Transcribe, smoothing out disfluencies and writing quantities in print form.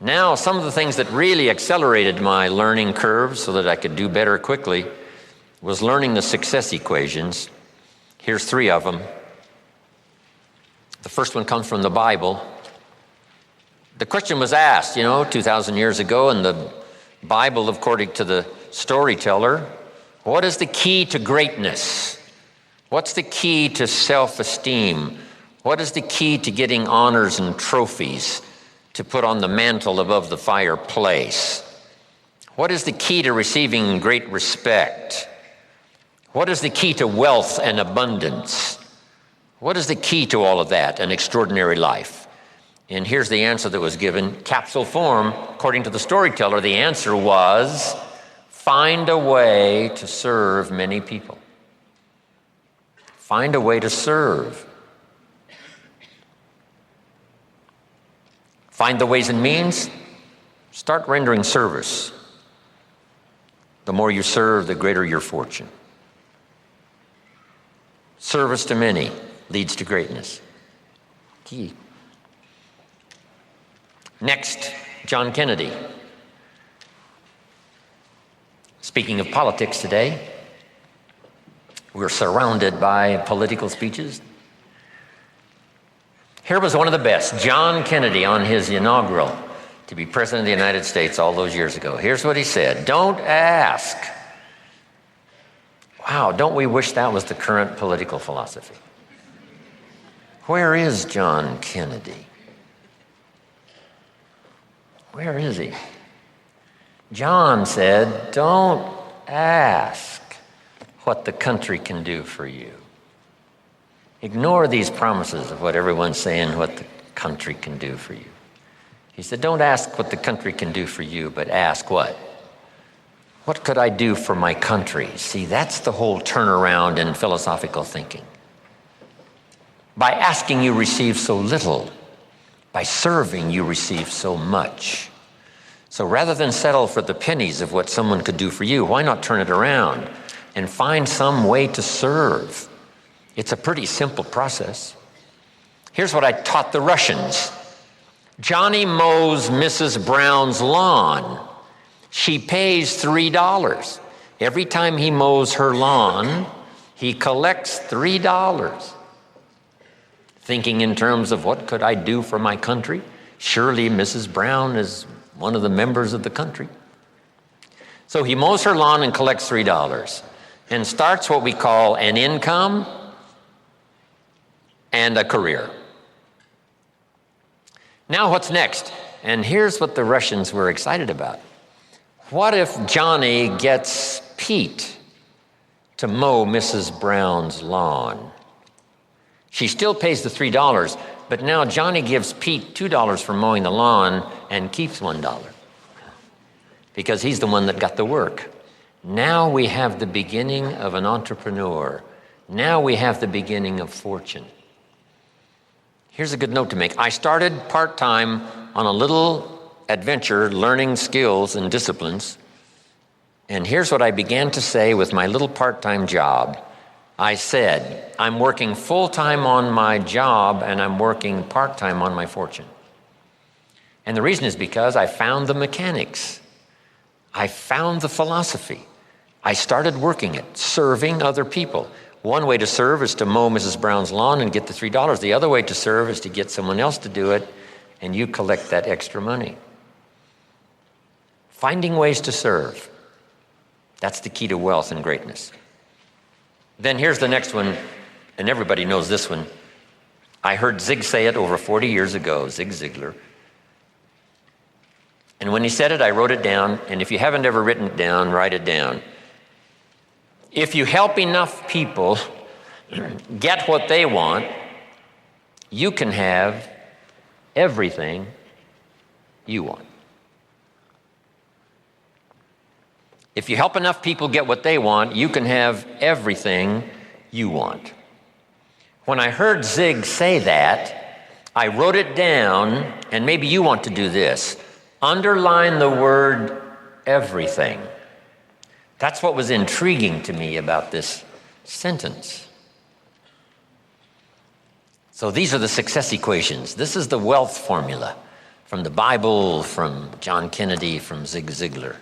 Now, some of the things that really accelerated my learning curve so that I could do better quickly was learning the success equations. Here's 3 of them. The first one comes from the Bible. The question was asked, 2,000 years ago in the Bible, according to the storyteller, what is the key to greatness? What's the key to self-esteem? What is the key to getting honors and trophies to put on the mantle above the fireplace? What is the key to receiving great respect? What is the key to wealth and abundance? What is the key to all of that, an extraordinary life? And here's the answer that was given, capsule form. According to the storyteller, the answer was, find a way to serve many people. Find a way to serve. Find the ways and means. Start rendering service. The more you serve, the greater your fortune. Service to many leads to greatness. Key. Next, John Kennedy. Speaking of politics today, we're surrounded by political speeches. Here was one of the best, John Kennedy on his inaugural to be President of the United States all those years ago. Here's what he said, don't ask. Wow, don't we wish that was the current political philosophy? Where is John Kennedy? Where is he? John said, don't ask what the country can do for you. Ignore these promises of what everyone's saying, what the country can do for you. He said, don't ask what the country can do for you, but ask what? What could I do for my country? See, that's the whole turnaround in philosophical thinking. By asking, you receive so little. By serving, you receive so much. So rather than settle for the pennies of what someone could do for you, why not turn it around and find some way to serve? It's a pretty simple process. Here's what I taught the Russians. Johnny mows Mrs. Brown's lawn. She pays $3. Every time he mows her lawn, he collects $3. Thinking in terms of what could I do for my country? Surely Mrs. Brown is one of the members of the country. So he mows her lawn and collects $3 and starts what we call an income and a career. Now what's next? And here's what the Russians were excited about. What if Johnny gets Pete to mow Mrs. Brown's lawn? She still pays the $3, but now Johnny gives Pete $2 for mowing the lawn and keeps $1 because he's the one that got the work. Now we have the beginning of an entrepreneur. Now we have the beginning of fortune. Here's a good note to make. I started part-time on a little adventure learning skills and disciplines. And here's what I began to say with my little part-time job. I said, I'm working full-time on my job and I'm working part-time on my fortune. And the reason is because I found the mechanics. I found the philosophy. I started working it, serving other people. One way to serve is to mow Mrs. Brown's lawn and get the $3. The other way to serve is to get someone else to do it and you collect that extra money. Finding ways to serve. That's the key to wealth and greatness. Then here's the next one, and everybody knows this one. I heard Zig say it over 40 years ago, Zig Ziglar. And when he said it, I wrote it down, and if you haven't ever written it down, write it down. If you help enough people get what they want, you can have everything you want. If you help enough people get what they want, you can have everything you want. When I heard Zig say that, I wrote it down, and maybe you want to do this. Underline the word everything. That's what was intriguing to me about this sentence. So these are the success equations. This is the wealth formula. from the Bible, from John Kennedy, from Zig Ziglar.